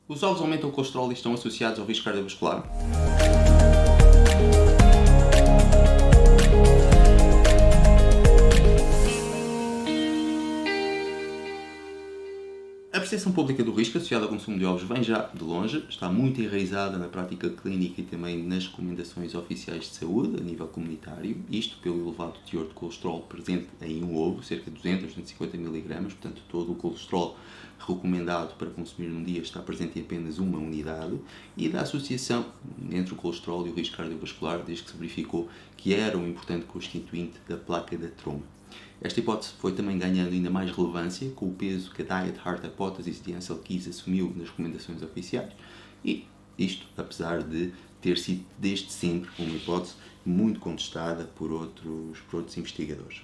Os ovos aumentam o colesterol e estão associados ao risco cardiovascular? A percepção pública do risco associado ao consumo de ovos vem já de longe, está muito enraizada na prática clínica e também nas recomendações oficiais de saúde a nível comunitário, isto pelo elevado teor de colesterol presente em um ovo, cerca de 200 a 250 mg, portanto todo o colesterol recomendado para consumir num dia está presente em apenas uma unidade, e da associação entre o colesterol e o risco cardiovascular, desde que se verificou que era um importante constituinte da placa da tromba. Esta hipótese foi também ganhando ainda mais relevância com o peso que a Diet Heart Hypothesis de Ansel Keys assumiu nas recomendações oficiais, e isto apesar de ter sido desde sempre uma hipótese muito contestada por outros investigadores.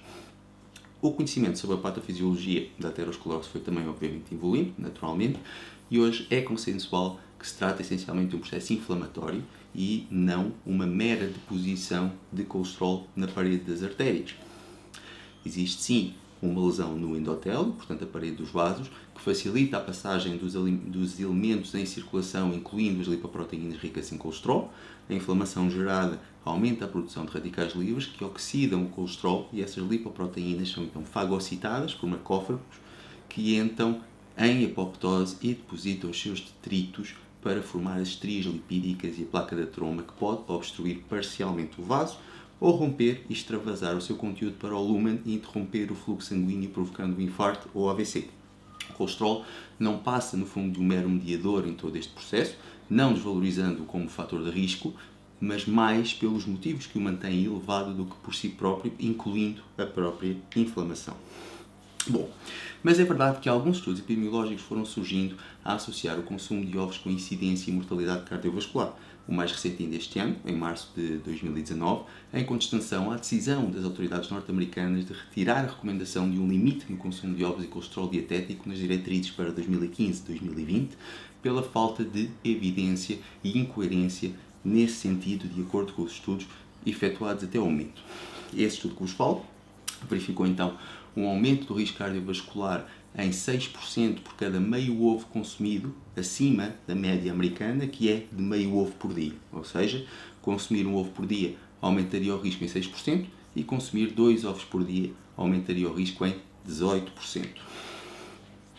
O conhecimento sobre a patofisiologia da aterosclerose foi também obviamente evoluindo, naturalmente, e hoje é consensual que se trata essencialmente de um processo inflamatório e não uma mera deposição de colesterol na parede das artérias. Existe sim uma lesão no endotélio, portanto a parede dos vasos, que facilita a passagem dos elementos em circulação, incluindo as lipoproteínas ricas em colesterol. A inflamação gerada aumenta a produção de radicais livres que oxidam o colesterol, e essas lipoproteínas são então fagocitadas por macrófagos que entram em apoptose e depositam os seus detritos para formar as estrias lipídicas e a placa da tromba, que pode obstruir parcialmente o vaso ou romper e extravasar o seu conteúdo para o lúmen e interromper o fluxo sanguíneo, provocando um infarto ou AVC. O colesterol não passa, no fundo, de um mero mediador em todo este processo, não desvalorizando-o como fator de risco, mas mais pelos motivos que o mantêm elevado do que por si próprio, incluindo a própria inflamação. Bom, mas é verdade que alguns estudos epidemiológicos foram surgindo a associar o consumo de ovos com incidência e mortalidade cardiovascular. O mais recente ainda este ano, em março de 2019, em contestação à decisão das autoridades norte-americanas de retirar a recomendação de um limite no consumo de ovos e colesterol dietético nas diretrizes para 2015-2020, pela falta de evidência e incoerência nesse sentido, de acordo com os estudos efetuados até ao momento. Esse estudo que vos falo verificou então um aumento do risco cardiovascular em 6% por cada meio ovo consumido, acima da média americana, que é de meio ovo por dia. Ou seja, consumir um ovo por dia aumentaria o risco em 6% e consumir 2 ovos por dia aumentaria o risco em 18%.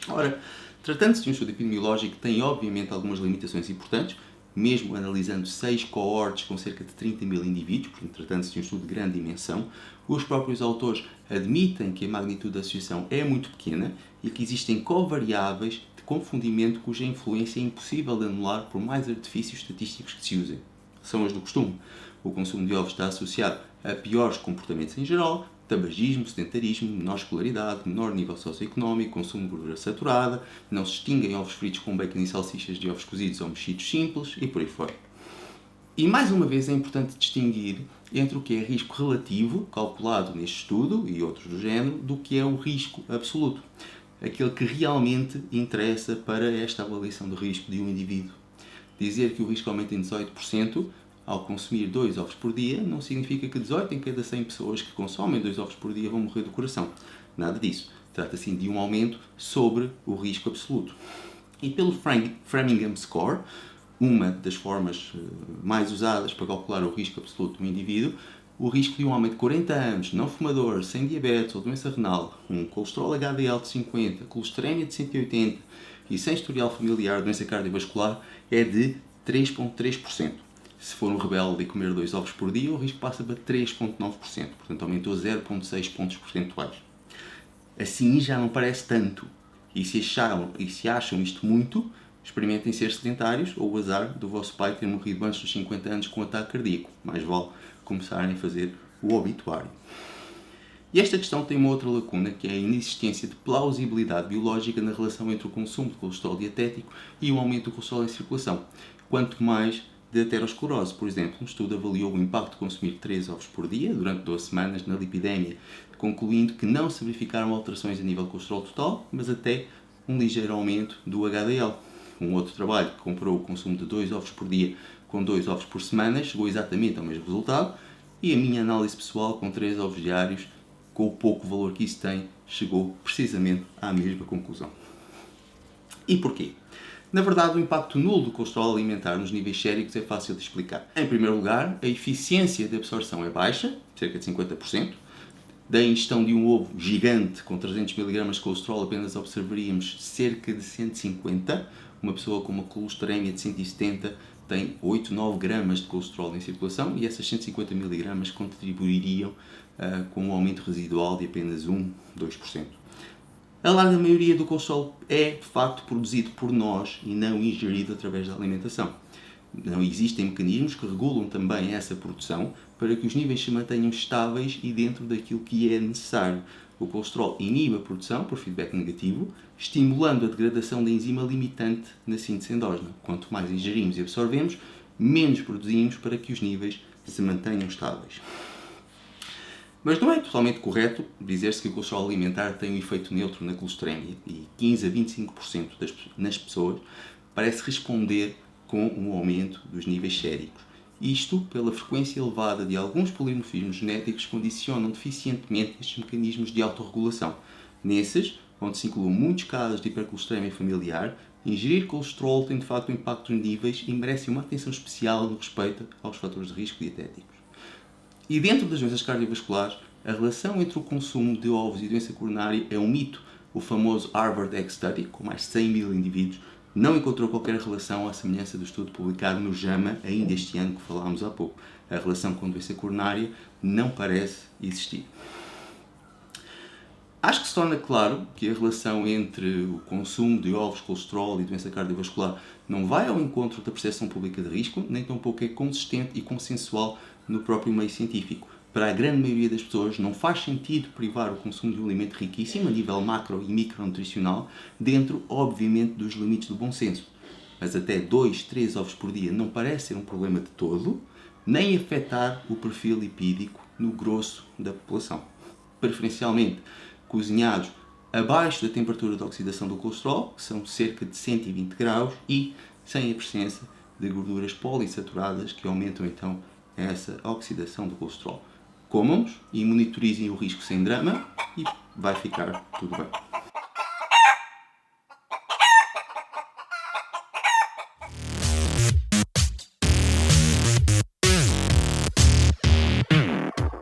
Ora, tratando-se de um estudo epidemiológico que tem obviamente algumas limitações importantes, mesmo analisando 6 cohortes com cerca de 30 mil indivíduos, portanto, tratando-se de um estudo de grande dimensão, os próprios autores admitem que a magnitude da associação é muito pequena e que existem covariáveis de confundimento cuja influência é impossível de anular por mais artifícios estatísticos que se usem. São as do costume. O consumo de ovos está associado a piores comportamentos em geral, tabagismo, sedentarismo, menor escolaridade, menor nível socioeconómico, consumo de gordura saturada, não se extinguem ovos fritos com bacon e salsichas de ovos cozidos ou mexidos simples e por aí fora. E mais uma vez é importante distinguir entre o que é risco relativo, calculado neste estudo e outros do género, do que é o risco absoluto, aquele que realmente interessa para esta avaliação do risco de um indivíduo. Dizer que o risco aumenta em 18% ao consumir 2 ovos por dia não significa que 18 em cada 100 pessoas que consomem 2 ovos por dia vão morrer do coração. Nada disso. Trata-se de um aumento sobre o risco absoluto. E pelo Framingham Score, uma das formas mais usadas para calcular o risco absoluto do indivíduo, o risco de um homem de 40 anos, não fumador, sem diabetes ou doença renal, um colesterol HDL de 50, colesterémia de 180 e sem historial familiar de doença cardiovascular é de 3,3%. Se for um rebelde e comer 2 ovos por dia, o risco passa para 3,9%, portanto aumentou 0,6 pontos percentuais. Assim já não parece tanto, e se acham isto muito, experimentem ser sedentários ou o azar do vosso pai ter morrido antes dos 50 anos com um ataque cardíaco. Mais vale começarem a fazer o obituário. E esta questão tem uma outra lacuna, que é a inexistência de plausibilidade biológica na relação entre o consumo de colesterol dietético e o aumento do colesterol em circulação. Quanto mais de aterosclerose, por exemplo, um estudo avaliou o impacto de consumir 3 ovos por dia durante 12 semanas na lipidemia, concluindo que não se verificaram alterações a nível de colesterol total, mas até um ligeiro aumento do HDL. Um outro trabalho que comparou o consumo de 2 ovos por dia com 2 ovos por semana chegou exatamente ao mesmo resultado, e a minha análise pessoal com 3 ovos diários, com o pouco valor que isso tem, chegou precisamente à mesma conclusão. E porquê? Na verdade, o impacto nulo do colesterol alimentar nos níveis séricos é fácil de explicar. Em primeiro lugar, a eficiência de absorção é baixa, cerca de 50%. Da ingestão de um ovo gigante com 300 mg de colesterol apenas observaríamos cerca de 150. Uma pessoa com uma colesterémia de 170 tem 8, 9 gramas de colesterol em circulação e essas 150 mg contribuiriam com um aumento residual de apenas 1, 2%. A larga maioria do colesterol é, de facto, produzido por nós e não ingerido através da alimentação. Não existem mecanismos que regulam também essa produção para que os níveis se mantenham estáveis e dentro daquilo que é necessário. O colesterol inibe a produção por feedback negativo, estimulando a degradação da enzima limitante na síntese endógena. Quanto mais ingerimos e absorvemos, menos produzimos para que os níveis se mantenham estáveis. Mas não é totalmente correto dizer-se que o colesterol alimentar tem um efeito neutro na colesterémia e 15 a 25% nas pessoas parece responder com um aumento dos níveis séricos. Isto pela frequência elevada de alguns polimorfismos genéticos que condicionam deficientemente estes mecanismos de autorregulação. Nesses, onde se incluem muitos casos de hipercolesterémia familiar, ingerir colesterol tem de facto um impacto nos níveis e merece uma atenção especial no respeito aos fatores de risco dietéticos. E dentro das doenças cardiovasculares, a relação entre o consumo de ovos e doença coronária é um mito. O famoso Harvard Egg Study, com mais de 100 mil indivíduos, não encontrou qualquer relação à semelhança do estudo publicado no JAMA ainda este ano que falámos há pouco. A relação com a doença coronária não parece existir. Acho que se torna claro que a relação entre o consumo de ovos, colesterol e doença cardiovascular não vai ao encontro da percepção pública de risco, nem tampouco é consistente e consensual no próprio meio científico. Para a grande maioria das pessoas não faz sentido privar o consumo de um alimento riquíssimo a nível macro e micronutricional, dentro, obviamente, dos limites do bom senso. Mas até 2, 3 ovos por dia não parece ser um problema de todo, nem afetar o perfil lipídico no grosso da população. Preferencialmente cozinhados abaixo da temperatura de oxidação do colesterol, que são cerca de 120 graus, e sem a presença de gorduras poliinsaturadas que aumentam então essa oxidação do colesterol. Comam-nos e monitorizem o risco sem drama e vai ficar tudo bem.